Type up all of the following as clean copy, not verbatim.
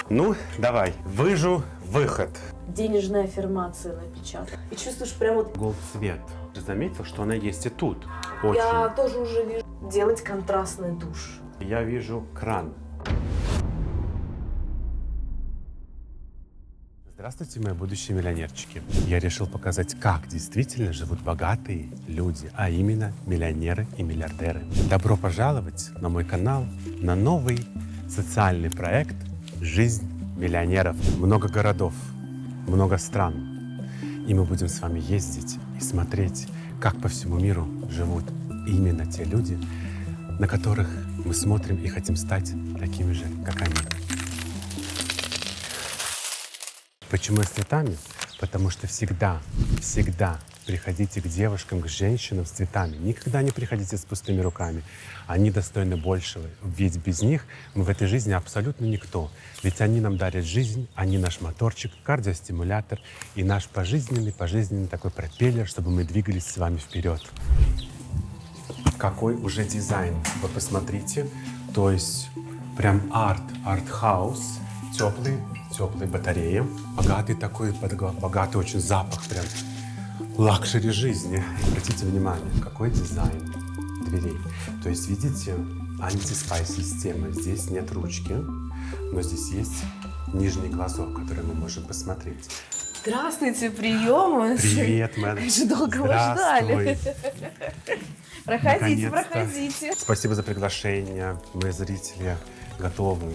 Ну, давай, выжу выход. Денежные аффирмации напечатал. И чувствуешь прям вот... Голд цвет. Ты заметил, что она есть и тут? Очень. Я тоже уже вижу делать контрастный душ. Я вижу кран. Здравствуйте, мои будущие миллионерчики. Я решил показать, как действительно живут богатые люди, а именно миллионеры и миллиардеры. Добро пожаловать на мой канал, на новый социальный проект «Жизнь миллионеров». Много городов, много стран. И мы будем с вами ездить и смотреть, как по всему миру живут именно те люди, на которых мы смотрим и хотим стать такими же, как они. Почему с цветами? Потому что всегда приходите к девушкам, к женщинам с цветами. Никогда не приходите с пустыми руками. Они достойны большего. Ведь без них мы в этой жизни абсолютно никто. Ведь они нам дарят жизнь, они наш моторчик, кардиостимулятор и наш пожизненный такой пропеллер, чтобы мы двигались с вами вперед. Какой уже дизайн. Вы посмотрите. То есть прям арт-хаус. Теплые батареи. Богатый очень запах, прям лакшери жизни. Обратите внимание, какой дизайн дверей. То есть, видите, анти-спай-система. Здесь нет ручки, но здесь есть нижний глазок, который мы можем посмотреть. Здравствуйте, прием! Привет, мэм. Как долго вы ждали. Проходите. Спасибо за приглашение. Мы, зрители, готовы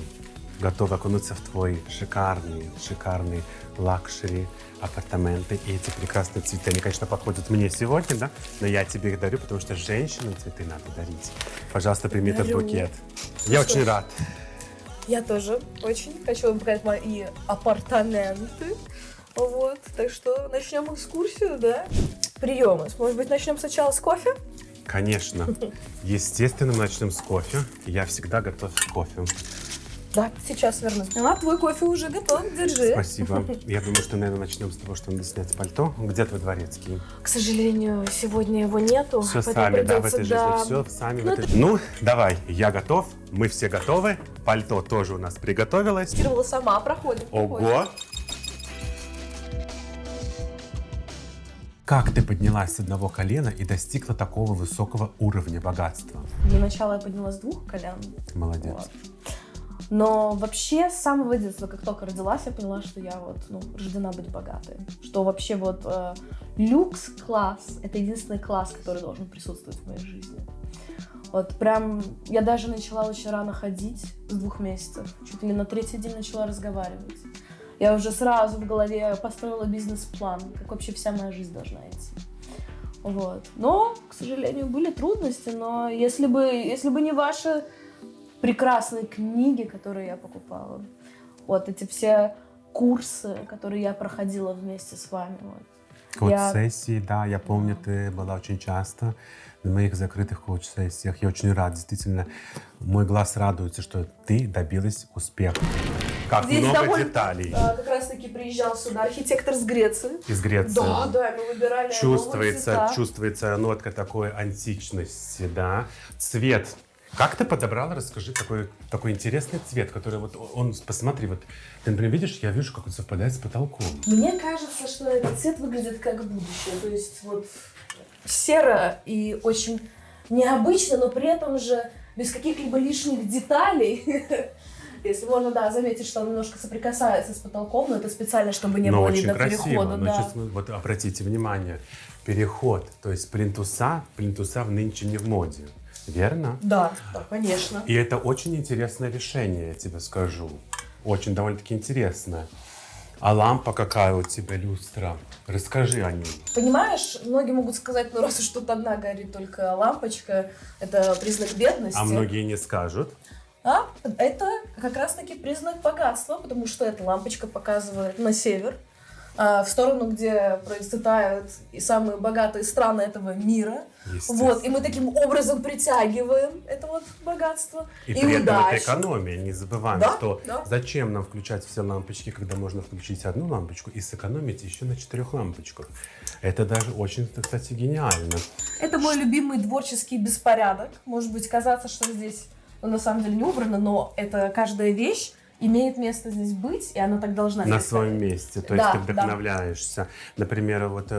окунуться в твой шикарный лакшери апартаменты. И эти прекрасные цветы, они, конечно, подходят мне сегодня, да? Но я тебе их дарю, потому что женщинам цветы надо дарить. Пожалуйста, прими этот букет. Я очень рад. Я тоже очень хочу вам показать мои апартаменты. Вот, так что начнем экскурсию, да? Приемы. Может быть, начнем сначала с кофе? Конечно. Естественно, мы начнем с кофе. Я всегда готов к кофе. Да, сейчас вернусь. А твой кофе уже готов, держи. Спасибо. Я думаю, что, наверное, начнем с того, что надо снять пальто. Где твой дворецкий? К сожалению, сегодня его нету. Все сами, да, в этой жизни. Все сами в этой жизни. Ну, давай, я готов, мы все готовы. Пальто тоже у нас приготовилось. Тировала сама, проходит. Ого! Как ты поднялась с одного колена и достигла такого высокого уровня богатства? Для начала я поднялась с 2 колен. Молодец. Вот. Но вообще с самого детства, как только родилась, я поняла, что я рождена быть богатой. Что вообще люкс-класс — это единственный класс, который должен присутствовать в моей жизни. Вот прям я даже начала очень рано ходить, с 2 месяцев. Чуть ли на 3-й день начала разговаривать. Я уже сразу в голове построила бизнес-план, как вообще вся моя жизнь должна идти. Вот. Но, к сожалению, были трудности, но если бы не ваши прекрасные книги, которые я покупала, вот эти все курсы, которые я проходила вместе с вами. Коуч-сессии, да, я помню, ты была очень часто на моих закрытых коуч-сессиях. Я очень рад, действительно, мой глаз радуется, что ты добилась успеха. Как здесь много деталей. Как раз таки приезжал сюда архитектор с Греции. Из Греции. Да, мы выбирали Чувствуется нотка такой античности, да. Цвет. Как ты подобрала, расскажи, такой интересный цвет, который посмотри, ты, например, видишь, я вижу, как он совпадает с потолком. Мне кажется, что этот цвет выглядит как будущее, то есть серо и очень необычно, но при этом же без каких-либо лишних деталей. Если можно, да, заметить, что он немножко соприкасается с потолком, но это специально, чтобы не было видно перехода. Но сейчас обратите внимание, переход, то есть плинтуса нынче не в моде. Верно? Да, конечно. И это очень интересное решение, я тебе скажу. Очень довольно-таки интересное. А лампа какая у тебя, люстра? Расскажи о ней. Понимаешь, многие могут сказать, раз уж тут одна горит только лампочка, это признак бедности. А многие не скажут. Это как раз-таки признак богатства, потому что эта лампочка показывает на север, в сторону, где процветают и самые богатые страны этого мира. И мы таким образом притягиваем это богатство и при этом это экономия. Не забываем, что зачем нам включать все лампочки, когда можно включить одну лампочку и сэкономить еще на 4 лампочках. Это даже очень, кстати, гениально. Это мой любимый творческий беспорядок. Может быть, казаться, что здесь на самом деле не убрано, но это каждая вещь имеет место здесь быть, и она так должна На здесь своем стоять. месте, то есть Да, ты да. вдохновляешься. Например, вот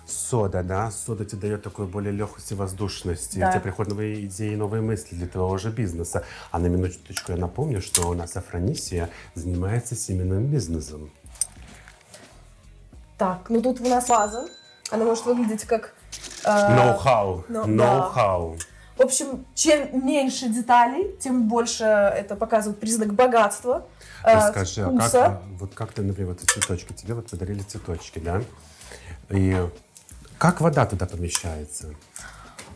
сода, да, сода тебе дает такую более легкость и воздушность, и Да. у тебя приходят новые идеи, новые мысли для твоего же бизнеса. А на минуточку я напомню, что у нас Афронисия занимается семенным бизнесом. Так, ну тут у нас ваза. Она может выглядеть как... Ноу-хау, да. ноу-хау. В общем, чем меньше деталей, тем больше это показывает признак богатства, Расскажи, а вкуса. как ты, например, вот цветочки, тебе вот подарили цветочки, да? И как вода туда помещается?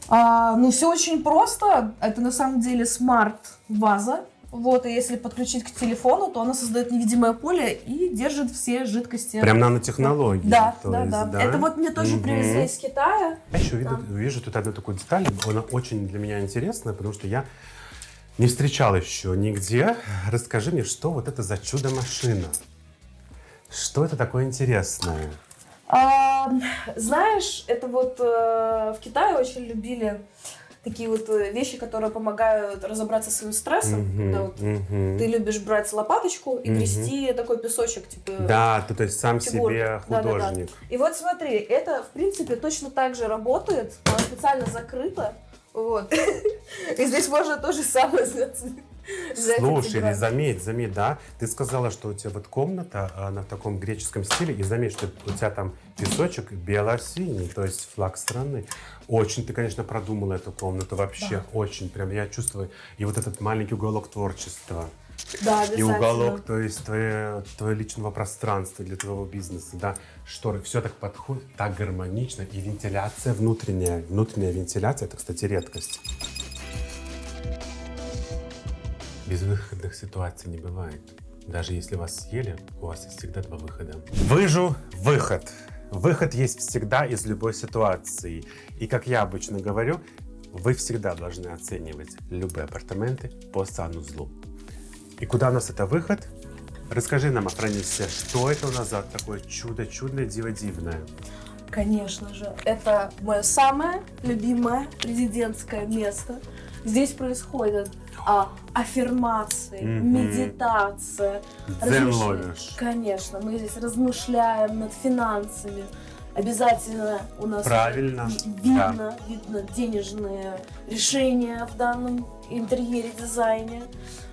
Ну, все очень просто. Это на самом деле смарт-ваза. Вот, и если подключить к телефону, то она создает невидимое поле и держит все жидкости. Прям нанотехнологии. Да, то да, есть, да. Это вот мне тоже привезли из Китая. Я еще вижу тут одну такую деталь, она очень для меня интересная, потому что я не встречал еще нигде. Расскажи мне, что вот это за чудо-машина? Что это такое интересное? Знаешь, это вот в Китае очень любили такие вот вещи, которые помогают разобраться со своим стрессом. Когда вот ты любишь брать лопаточку и грести такой песочек, типа... Да, ты то есть сам фигурки. себе художник. Да. И вот смотри, это в принципе точно так же работает, она специально закрыта. Вот. И здесь можно то же самое взять. Слушай, заметь, да, ты сказала, что у тебя вот комната, она в таком греческом стиле, и заметь, что у тебя там песочек бело-синий, то есть флаг страны. Очень ты, конечно, продумала эту комнату, вообще очень, прям я чувствую, и вот этот маленький уголок творчества. Да, И уголок, то есть твоего личного пространства для твоего бизнеса, да, шторы, все так подходит, так гармонично, и вентиляция внутренняя вентиляция, это, кстати, редкость. Безвыходных ситуаций не бывает. Даже если вас съели, у вас есть всегда два выхода. Выжу выход. Выход есть всегда из любой ситуации. И как я обычно говорю, вы всегда должны оценивать любые апартаменты по санузлу. И куда у нас это выход? Расскажи нам, Афронисия, что это у нас за такое чудо, чудное, диво дивное? Конечно же, это мое самое любимое президентское место. Здесь происходят аффирмации, медитация. Дзен ловишь. Конечно, мы здесь размышляем над финансами. Обязательно у нас Правильно. видно денежные решения в данном интерьере, дизайне.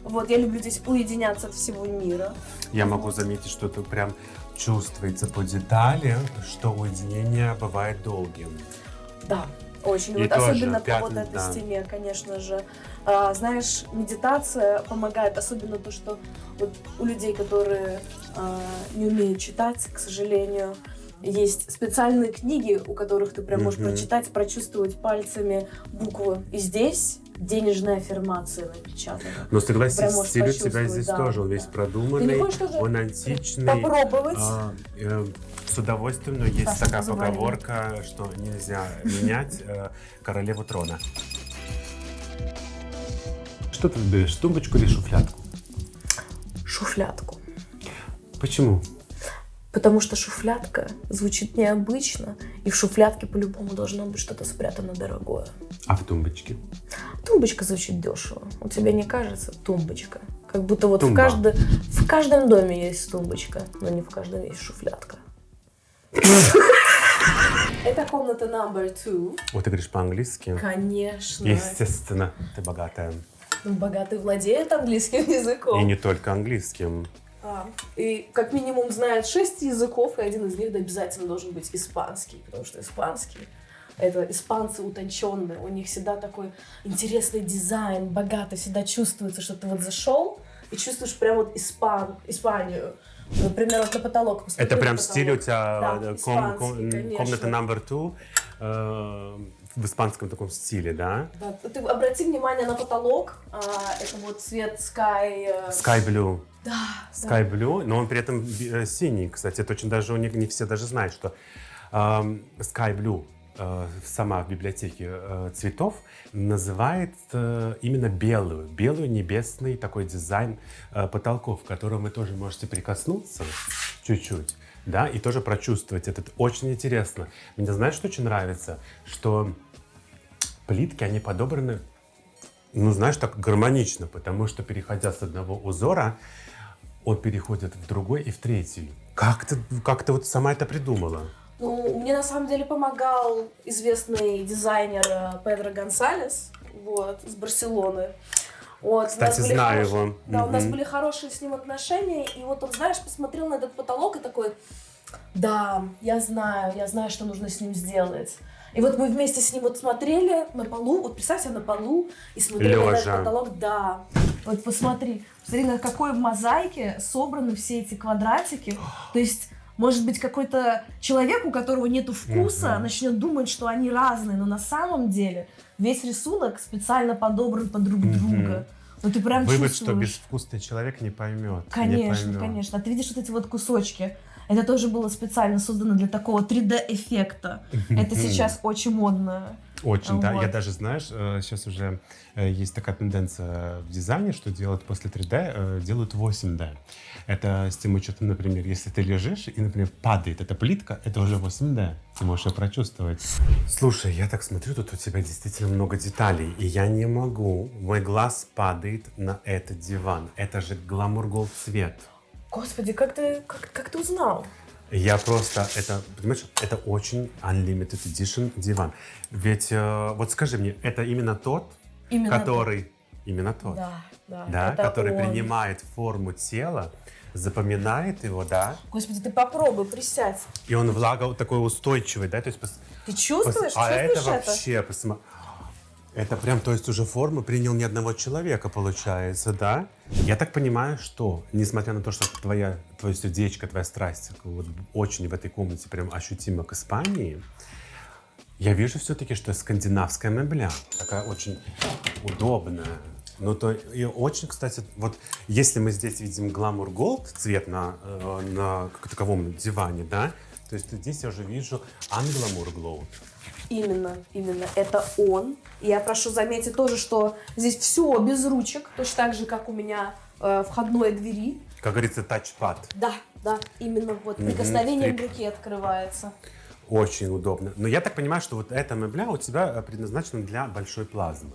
Вот, я люблю здесь уединяться от всего мира. Я могу заметить, что это прям чувствуется по детали, что уединение бывает долгим. Да, очень. И Вот тоже особенно по пятна, вот этой да. стене, конечно же. Знаешь, медитация помогает, особенно то, что вот у людей, которые не умеют читать, к сожалению, есть специальные книги, у которых ты прям можешь прочитать, прочувствовать пальцами буквы. И здесь денежные аффирмации напечатаны. Но согласись, Прям можешь стиль у тебя почувствовать, здесь да, тоже, он да. весь Ты не продуманный, хочешь тоже он античный. попробовать? С удовольствием, но есть Саша, такая позвони. поговорка, что нельзя менять королеву трона. Что ты выберешь, тумбочку или шуфлядку? Шуфлядку. Почему? Потому что шуфлядка звучит необычно, и в шуфлядке по-любому должно быть что-то спрятано дорогое. А в тумбочке? Тумбочка звучит дешево. У тебя не кажется? Тумбочка. Как будто вот Тумба. в каждом доме есть тумбочка, но не в каждом есть шуфлядка. Это комната number 2. Вот ты говоришь по-английски? Конечно. Естественно, ты богатая. Богатый владеет английским языком. И не только английским. И как минимум знает 6 языков, и один из них обязательно должен быть испанский, потому что испанский — это испанцы утонченные, у них всегда такой интересный дизайн, богато, всегда чувствуется, что ты вот зашел и чувствуешь прям вот Испанию. Например, вот на потолок. Это прям стиль у тебя, Да, испанский, конечно. комната number 2 в испанском таком стиле, да? Да, ты обрати внимание на потолок, это вот цвет Sky... Sky Blue. Да, Sky Blue, но он при этом синий, кстати. Это очень даже, не все даже знают, что Sky Blue сама в библиотеке цветов называет именно белую небесный такой дизайн потолков, к которому вы тоже можете прикоснуться чуть-чуть, да, и тоже прочувствовать. Это очень интересно. Мне, знаешь, что очень нравится? Что плитки, они подобраны, ну, знаешь, так гармонично, потому что, переходя с одного узора, он переходит в другой и в третий. Как ты вот сама это придумала? Ну, мне на самом деле помогал известный дизайнер Педро Гонсалес, вот, из Барселоны. Вот, Кстати, знаю его. Да, у нас были хорошие с ним отношения, и вот он, знаешь, посмотрел на этот потолок и такой: да, я знаю, что нужно с ним сделать. И вот мы вместе с ним вот смотрели на полу, вот представь себе на полу, и смотрели на этот потолок, да. Вот посмотри, на какой мозаике собраны все эти квадратики, то есть... Может быть, какой-то человек, у которого нету вкуса, начнет думать, что они разные, но на самом деле весь рисунок специально подобран под друг друга. Но ты прям Вывод, чувствуешь. что безвкусный человек не поймет. Конечно, конечно. А ты видишь вот эти вот кусочки? Это тоже было специально создано для такого 3D-эффекта. Это сейчас очень модно. Очень, да. Вот. Я даже, знаешь, сейчас уже есть такая тенденция в дизайне, что делают после 3D, делают 8D. Это с тем учетом, например, если ты лежишь и, например, падает эта плитка, это уже 8D. Ты можешь ее прочувствовать. Слушай, я так смотрю, тут у тебя действительно много деталей, и я не могу. Мой глаз падает на этот диван. Это же Glamour Gold цвет. Господи, как ты узнал? Я просто, это, понимаешь, это очень unlimited edition диван. Ведь, вот скажи мне, это именно тот, который... Именно тот. Да, который он. принимает форму тела, запоминает его, да? Господи, ты попробуй, присядь. И он влага такой устойчивый, да? То есть, Ты чувствуешь? а это Чувствуешь вообще, это прям, то есть уже форму принял ни одного человека, получается, да? Я так понимаю, что, несмотря на то, что твое сердечко, твоя страсть вот, очень в этой комнате прям ощутима к Испании, я вижу все-таки, что скандинавская мебля, такая очень удобная. Ну, то и очень, кстати, вот если мы здесь видим Glamour Gold цвет на таковом диване, да, то есть здесь я уже вижу Unglamour Gold. Именно, это он. И я прошу заметить тоже, что здесь все без ручек, точно так же, как у меня входной двери. Как говорится, тачпад. Да, именно вот прикосновением руки открывается. Очень удобно. Но я так понимаю, что вот эта мебля у тебя предназначена для большой плазмы.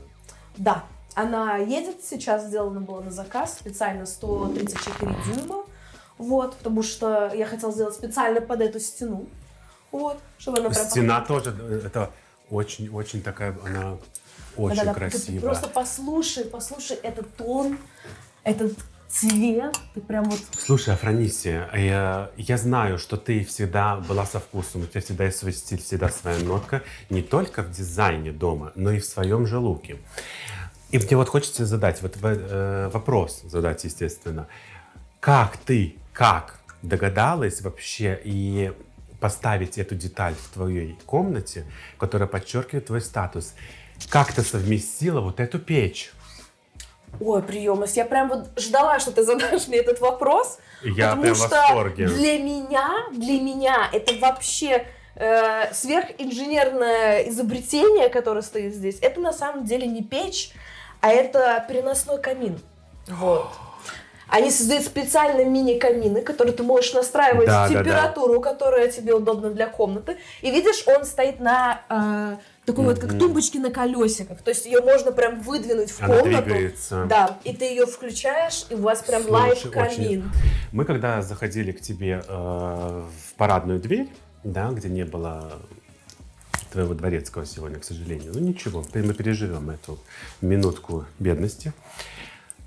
Да, она едет, сейчас сделана была на заказ, специально 134 дюйма, вот, потому что я хотела сделать специально под эту стену, вот, чтобы она прям... Стена тоже, это очень такая, она очень красивая. Ты просто послушай этот тон, этот цвет, ты прям вот... Слушай, Афронисия, я знаю, что ты всегда была со вкусом, у тебя всегда есть свой стиль, всегда своя нотка, не только в дизайне дома, но и в своем же луке. И мне вот хочется задать вопрос, естественно. Как догадалась вообще и поставить эту деталь в твоей комнате, которая подчеркивает твой статус? Как ты совместила вот эту печь? Ой, приемность. Я прям вот ждала, что ты задашь мне этот вопрос. Я потому прям в что восторге. Для меня это вообще сверхинженерное изобретение, которое стоит здесь. Это на самом деле не печь, а это переносной камин. Вот. Они создают специальные мини-камины, которые ты можешь настраивать температуру, которая тебе удобна для комнаты. И видишь, он стоит на такой вот как тумбочки на колесиках. То есть ее можно прям выдвинуть в комнату. Она двигается. Да, и ты ее включаешь, и у вас прям лайв-камин. Мы когда заходили к тебе в парадную дверь, да, где не было твоего дворецкого сегодня, к сожалению. Ну ничего, мы переживем эту минутку бедности.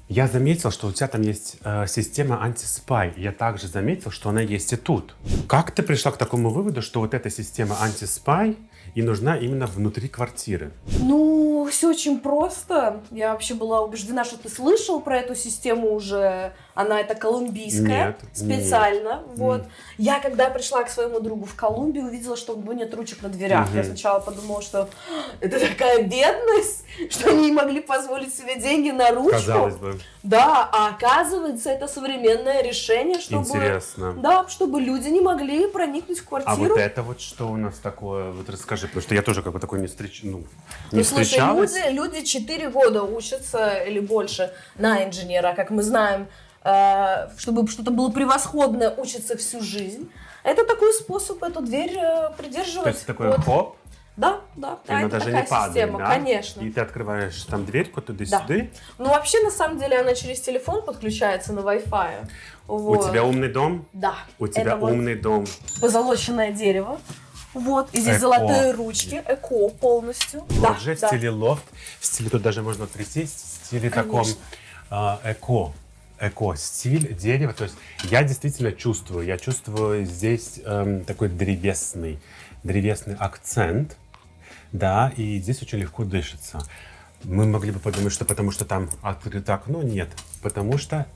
Я заметил, что у тебя там есть система анти-спай. Я также заметил, что она есть и тут. Как ты пришла к такому выводу, что вот эта система анти-спай и нужна именно внутри квартиры? Ну, все очень просто. Я вообще была убеждена, что ты слышал про эту систему уже. Она это колумбийская. Нет, специально. Вот. Я когда пришла к своему другу в Колумбию, увидела, что у него нет ручек на дверях. Я сначала подумала, что это такая бедность, что они не могли позволить себе деньги на ручку. Казалось бы. Да, а оказывается, это современное решение, чтобы... Интересно. Да, чтобы люди не могли проникнуть в квартиру. А вот это вот что у нас такое? Вот расскажи, потому что я тоже как бы такой не встречалась. Слушай, люди 4 года учатся или больше на инженера, как мы знаем, чтобы что-то было превосходное, учатся всю жизнь. Это такой способ эту дверь придерживать. То есть такой хоп, Да, да, И она это даже такая не падает, система, да? конечно. И ты открываешь там дверьку туда-сюда. Ну, вообще, на самом деле, она через телефон подключается на Wi-Fi. У тебя умный дом? Да. У тебя Это вот умный дом. позолоченное дерево. Вот, и здесь Эко. золотые ручки, эко полностью. Вот же в стиле лофт, в стиле тут даже можно присесть, в стиле таком эко-стиль, дерево. То есть я действительно чувствую, здесь такой древесный акцент, да, и здесь очень легко дышится. Мы могли бы подумать, что потому что там открыто окно, нет. Потому что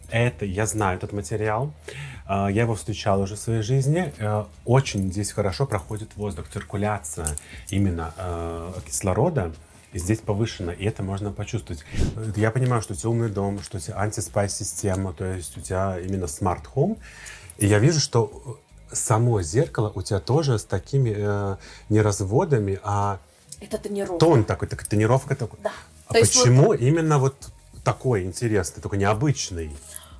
я знаю этот материал, я его встречал уже в своей жизни. Очень здесь хорошо проходит воздух, циркуляция именно кислорода здесь повышена, и это можно почувствовать. Я понимаю, что у тебя умный дом, что у тебя антиспай-система, то есть у тебя именно смарт-хоум. И я вижу, что само зеркало у тебя тоже с такими не разводами, а Это тонировка. тон такой, тонировка такой. Да. А То есть почему именно вот такой интересный, такой необычный?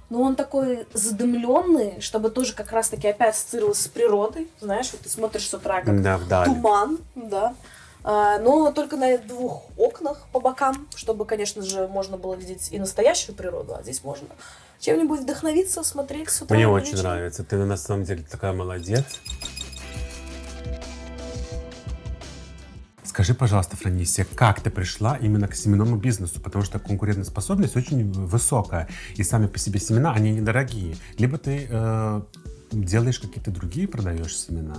Ну, он такой задымленный, чтобы тоже как раз-таки опять ассоциировался с природой. Знаешь, вот ты смотришь с утра, как Да, вдаль. туман, да. Но только на 2 окнах по бокам, чтобы, конечно же, можно было видеть и настоящую природу, а здесь можно чем-нибудь вдохновиться, смотреть с утра. Мне до очень вечера. нравится. Ты на самом деле такая молодец. Скажи, пожалуйста, Франисия, как ты пришла именно к семенному бизнесу? Потому что конкурентоспособность очень высокая. И сами по себе семена, они недорогие. Либо ты делаешь какие-то другие, продаешь семена.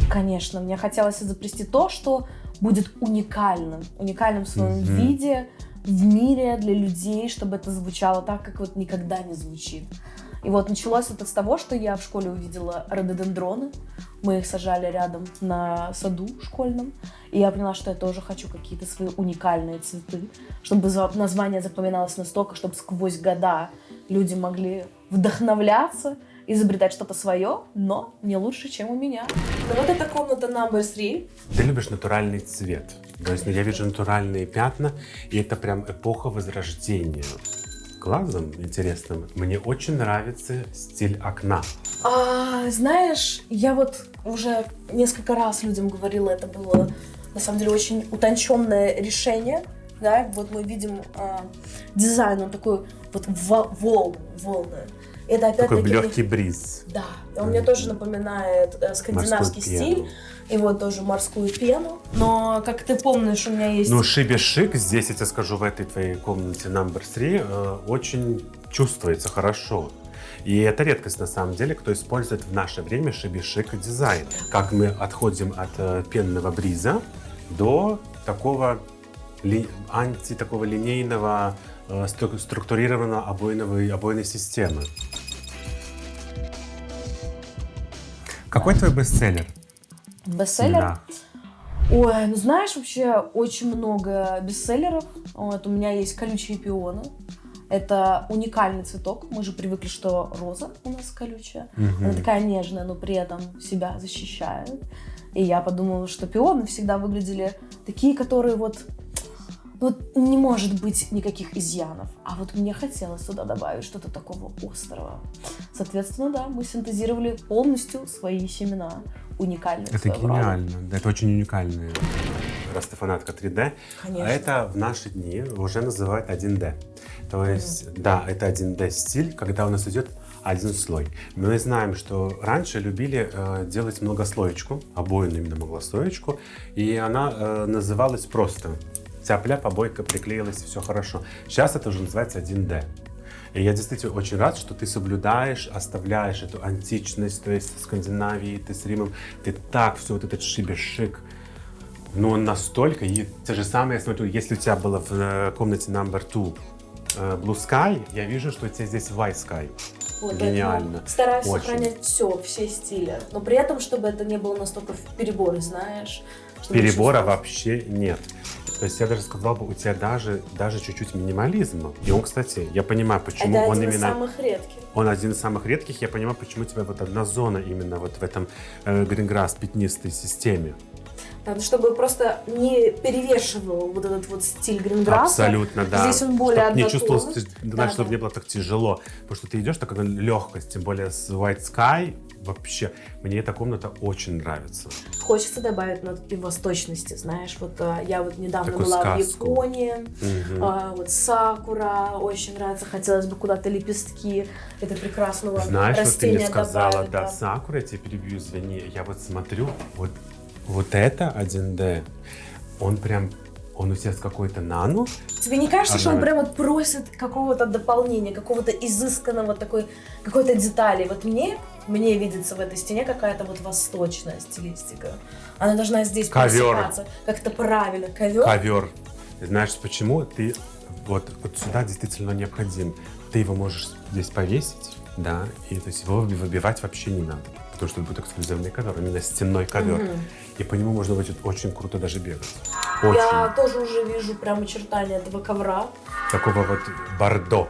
Конечно, мне хотелось изобрести то, что будет уникальным в своем виде, в мире для людей, чтобы это звучало так, как вот никогда не звучит. И вот началось это с того, что я в школе увидела рододендроны. Мы их сажали рядом на саду школьном. И я поняла, что я тоже хочу какие-то свои уникальные цветы, чтобы название запоминалось настолько, чтобы сквозь года люди могли вдохновляться, изобретать что-то свое, но не лучше, чем у меня. Ну вот эта комната number 3. Ты любишь натуральный цвет. То есть я вижу натуральные пятна, и это прям эпоха возрождения. Глазом интересным мне очень нравится стиль окна. Знаешь, я вот уже несколько раз людям говорила, это было на самом деле очень утонченное решение. Да? Вот мы видим дизайн, он такой вот волны. Это опять-таки... Такой легкий бриз. Да, он мне тоже напоминает скандинавский стиль. И вот тоже морскую пену. Но, как ты помнишь, у меня есть... Ну, шиби-шик здесь, я тебе скажу, в этой твоей комнате number 3 очень чувствуется хорошо. И это редкость, на самом деле, кто использует в наше время шиби-шик дизайн. Как мы отходим от пенного бриза до такого такого линейного, структурированного обойной системы. Какой твой бестселлер? Бестселлер? Ой, ну знаешь, вообще очень много бестселлеров. Вот, у меня есть колючие пионы. Это уникальный цветок. Мы же привыкли, что роза у нас колючая. Она такая нежная, но при этом себя защищает. И я подумала, что пионы всегда выглядели такие, которые вот не может быть никаких изъянов. А вот мне хотелось туда добавить что-то такого острого. Соответственно, да, мы синтезировали полностью свои семена. Уникальные. Это гениально. Да, это очень уникальные. Раз ты фанатка 3D. Конечно. А это в наши дни уже называют 1D. То есть, да, это 1D стиль, когда у нас идет один слой. Мы знаем, что раньше любили делать многослоечку, обойную именно многослоечку, и она называлась просто тяп-ляп, обойка приклеилась, все хорошо. Сейчас это уже называется 1D. И я действительно очень рад, что ты соблюдаешь, оставляешь эту античность, то есть Скандинавии, ты с Римом, ты так все вот этот шиби-шик, но настолько, и те же самые, я смотрю, если у тебя было в комнате number 2 Blue Sky, я вижу, что у тебя здесь White Sky. Вот, гениально. Стараюсь Очень. сохранять все стили, но при этом, чтобы это не было настолько в переборе, знаешь. Перебора вообще нет. То есть я даже сказал бы, у тебя даже чуть-чуть минимализма. И он, кстати, я понимаю, почему это он один именно... из самых редких. Он один из самых редких. Я понимаю, почему у тебя вот одна зона именно вот в этом гринграсс пятнистой системе. чтобы просто не перевешивал вот этот вот стиль Гринграсса. Абсолютно, да. Здесь он более чтобы не однотонный. чувствовалось, знаешь, чтобы не было так тяжело. Потому что ты идешь, такая легкость, тем более с White Sky. Вообще, мне эта комната очень нравится. Хочется добавить нотки восточности, знаешь, вот я вот недавно Такую была сказку. в Японии, вот сакура, очень нравится, хотелось бы куда-то лепестки, это прекрасного Знаешь, вот ты растения мне сказала, добавить, да, сакура, я тебя перебью, извини. Я вот смотрю, вот это 1D, он у тебя с какой-то нано. Тебе не кажется, что он Она- прям вот просит какого-то дополнения, какого-то изысканного такой, какой-то детали? Вот мне видится в этой стене какая-то вот восточная стилистика. Она должна здесь Ковер. пересекаться как-то правильно. Ковер? Ковер. Знаешь, почему? Ты вот сюда действительно необходим. Ты его можешь здесь повесить, да, и то есть его выбивать вообще не надо. Потому что это будет эксклюзивный ковер, именно стенной ковер. И по нему можно будет очень круто даже бегать. Очень. Я тоже уже вижу прям очертания этого ковра. Такого вот бордо.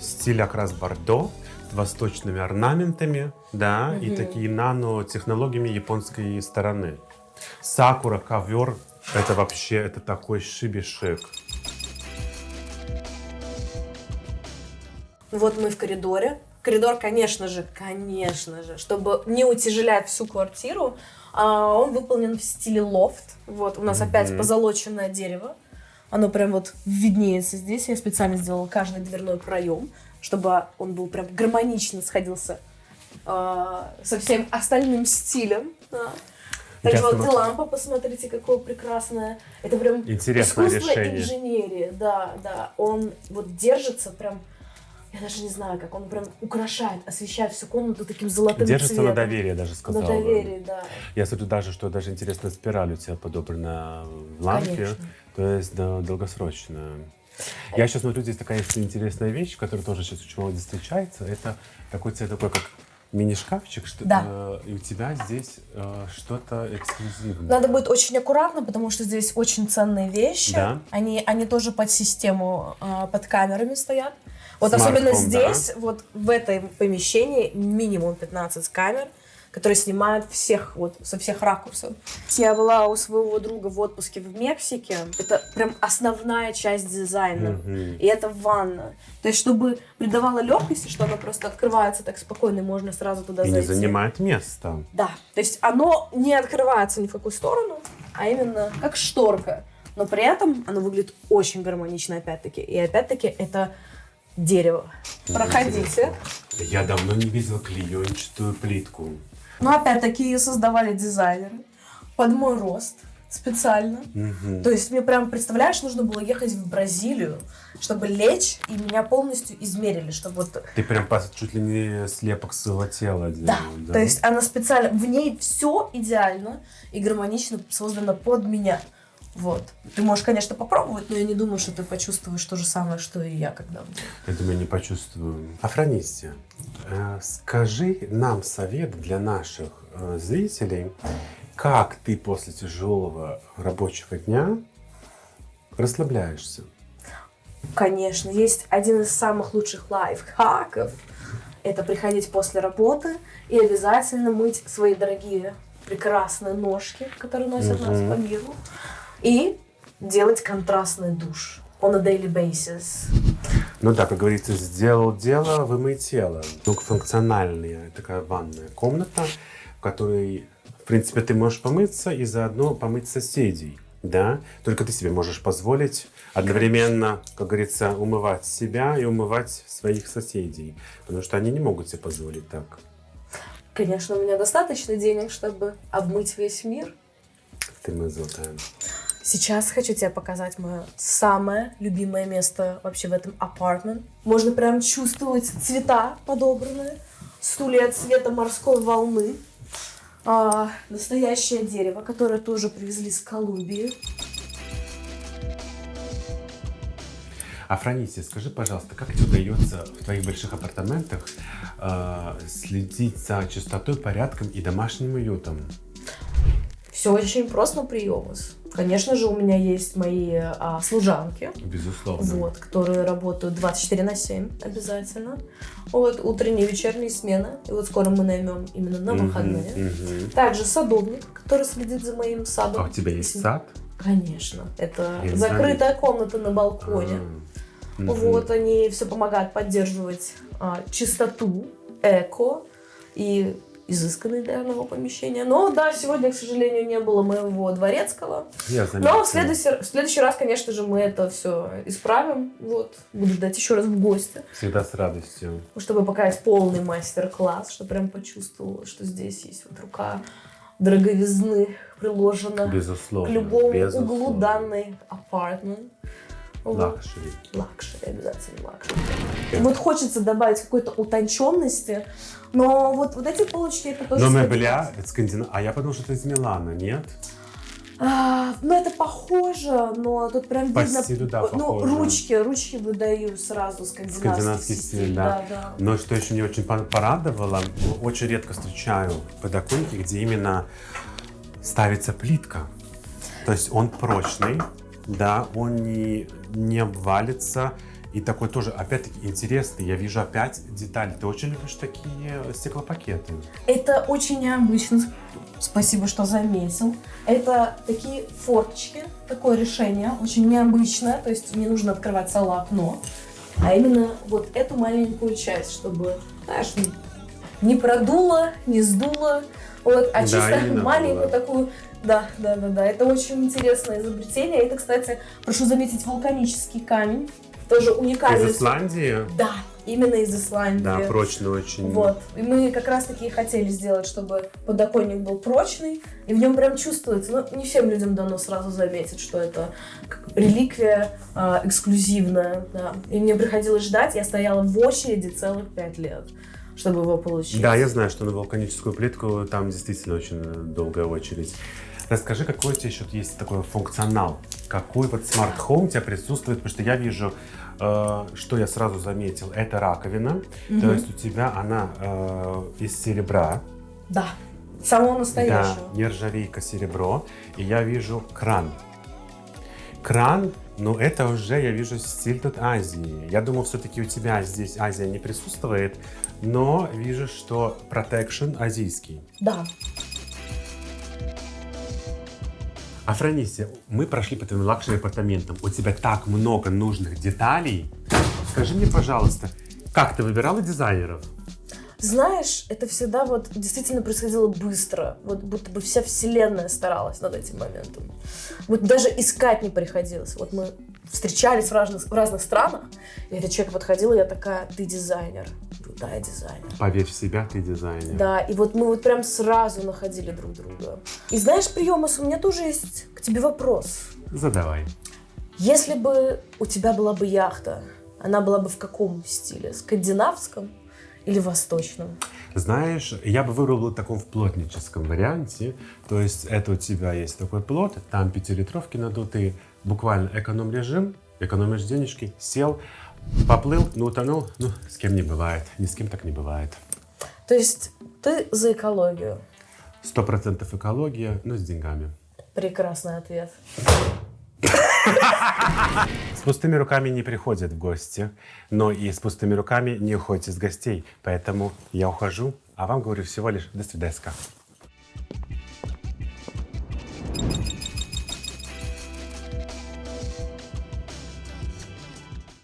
Стиль окрас бордо с восточными орнаментами, да, и такие нанотехнологиями японской стороны. Сакура, ковер, это вообще, это такой шибишек. Вот мы в коридоре. Коридор, конечно же, чтобы не утяжелять всю квартиру, он выполнен в стиле лофт. Вот у нас опять позолоченное дерево. Оно прям вот виднеется здесь. Я специально сделала каждый дверной проем, чтобы он был прям гармонично сходился со всем остальным стилем. Также вот и лампа, посмотрите, какое прекрасное. Это прям Интересное искусство решение. инженерии. Да. Он вот держится прям, я даже не знаю, как он прям украшает, освещает всю комнату таким золотым Держится цветом. на доверие, даже сказала На бы. доверие, да. Я смотрю даже, что даже интересная спираль у тебя подобрана в лампе. Конечно. То есть да, долгосрочная. Я сейчас смотрю, здесь такая есть интересная вещь, которая тоже сейчас очень мало здесь встречается. Это такой цвет, такой как мини-шкафчик, что, Да. и у тебя здесь что-то эксклюзивное. Надо быть очень аккуратно, потому что здесь очень ценные вещи. Да. Они тоже под систему, под камерами стоят. Вот Smart особенно Home, здесь, вот в этом помещении минимум 15 камер, которые снимают всех, вот, со всех ракурсов. Я была у своего друга в отпуске в Мексике. Это прям основная часть дизайна. И это ванна. То есть, чтобы придавало легкости, что она просто открывается так спокойно, и можно сразу туда И не зайти. занимает места. Да, то есть оно не открывается ни в какую сторону, а именно как шторка. Но при этом оно выглядит очень гармонично, опять-таки. И опять-таки это дерево. Проходите. Я давно не видел клеенчатую плитку. Но опять-таки ее создавали дизайнеры под мой рост специально. То есть мне прям, представляешь, нужно было ехать в Бразилию, чтобы лечь, и меня полностью измерили, чтобы вот... Ты прям чуть ли не слепок своего тела делал, Да, то есть она специально, в ней все идеально и гармонично создано под меня. Вот. Ты можешь, конечно, попробовать, но я не думаю, что ты почувствуешь то же самое, что и я, когда... Я думаю, не почувствую. Афронистия, скажи нам совет для наших зрителей, как ты после тяжелого рабочего дня расслабляешься? Конечно, есть один из самых лучших лайфхаков. Это приходить после работы и обязательно мыть свои дорогие, прекрасные ножки, которые носят нас по миру, и делать контрастный душ on a daily basis. Ну да, как говорится, сделал дело, вымой тело. Многофункциональная такая ванная комната, в которой, в принципе, ты можешь помыться и заодно помыть соседей. Да? Только ты себе можешь позволить одновременно, как говорится, умывать себя и умывать своих соседей. Потому что они не могут себе позволить так. Конечно, у меня достаточно денег, чтобы обмыть весь мир. Ты моя золотая. Сейчас хочу тебе показать мое самое любимое место вообще в этом апартмент. Можно прям чувствовать цвета подобранные, стулья цвета морской волны. Настоящее дерево, которое тоже привезли с Колумбии. Афронисия, скажи, пожалуйста, как тебе удается в твоих больших апартаментах следить за чистотой, порядком и домашним уютом? Все очень просто, приемус. Конечно же, у меня есть мои служанки, Безусловно. вот, которые работают 24/7 обязательно. Вот, утренние и вечерние смены. И вот скоро мы наймем именно на выходные. Также садовник, который следит за моим садом. А у тебя есть сад? Конечно. Это Я закрытая комната на балконе. Мгм. Вот, они все помогают поддерживать чистоту, эко и изысканность данного помещения. Но да, сегодня, к сожалению, не было моего дворецкого. Я заметил. Но в следующий раз, конечно же, мы это все исправим. Вот, буду ждать еще раз в гости, Всегда с радостью. чтобы показать полный мастер-класс, чтобы прям почувствовала, что здесь есть вот рука дороговизны приложена Безусловно. к любому безусловно. углу данной апартмент. Вот. Лакшери. Лакшери, обязательно лакшери. Вот хочется добавить какой-то утонченности, но вот эти полочки это тоже... Но мебля, это скандинав... А я подумал, что это из Милана, нет? Ну, это похоже, но тут прям По видно... стилю, да, ну, похоже. ручки выдаю сразу Скандинавский стиль, да. да. Но что еще меня очень порадовало, очень редко встречаю подоконники, где именно ставится плитка. То есть он прочный, да, он не обвалится. И такой тоже, опять-таки, интересный. Я вижу опять детали. Ты очень любишь такие стеклопакеты. Это очень необычно. Спасибо, что заметил. Это такие форточки, такое решение, очень необычное. То есть не нужно открывать целое окно, а именно вот эту маленькую часть, чтобы, знаешь, не продуло, не сдуло, вот, а Да, чисто именно маленькую было. такую. Да. Это очень интересное изобретение. Это, кстати, прошу заметить, вулканический камень. Тоже уникальный. Из Исландии? Да, именно из Исландии. Да, прочный очень. Вот. И мы как раз таки и хотели сделать, чтобы подоконник был прочный, и в нем прям чувствуется. Ну, не всем людям дано сразу заметить, что это реликвия эксклюзивная. Да. И мне приходилось ждать, я стояла в очереди целых 5 лет, чтобы его получить. Да, я знаю, что на вулканическую плитку там действительно очень долгая очередь. Расскажи, какой у тебя еще есть такой функционал? Какой вот смарт-хоум у тебя присутствует? Потому что я вижу, что я сразу заметил, это раковина. То есть у тебя она из серебра. Да, самого Да, настоящего. нержавейка, серебро. И я вижу кран. Кран, ну это уже, я вижу, стиль тут Азии. Я думаю, все-таки у тебя здесь Азия не присутствует, но вижу, что protection азийский. Да. Афронисия, мы прошли по твоим лакшери апартаментам. У тебя так много нужных деталей. Скажи мне, пожалуйста, как ты выбирала дизайнеров? Знаешь, это всегда вот действительно происходило быстро. Вот будто бы вся вселенная старалась над этим моментом. Вот даже искать не приходилось. Вот мы встречались в разных странах, и этот человек подходил, и я такая: ты дизайнер. Я говорю: да, я дизайнер. Поверь в себя, ты дизайнер. Да, и вот мы вот прям сразу находили друг друга. И знаешь, Приемас, у меня тоже есть к тебе вопрос. Задавай. Если бы у тебя была бы яхта, она была бы в каком стиле? Скандинавском или восточном? Знаешь, я бы выбрал в таком плотническом варианте. То есть это у тебя есть такой плот, там 5-литровки надутые, буквально эконом-режим, экономишь денежки, сел, поплыл, ну утонул, ну с кем не бывает, ни с кем так не бывает. То есть ты за экологию? 100% экология, но с деньгами. Прекрасный ответ. С пустыми руками не приходят в гости, но и с пустыми руками не уходите с гостей. Поэтому я ухожу, а вам говорю всего лишь до свидания.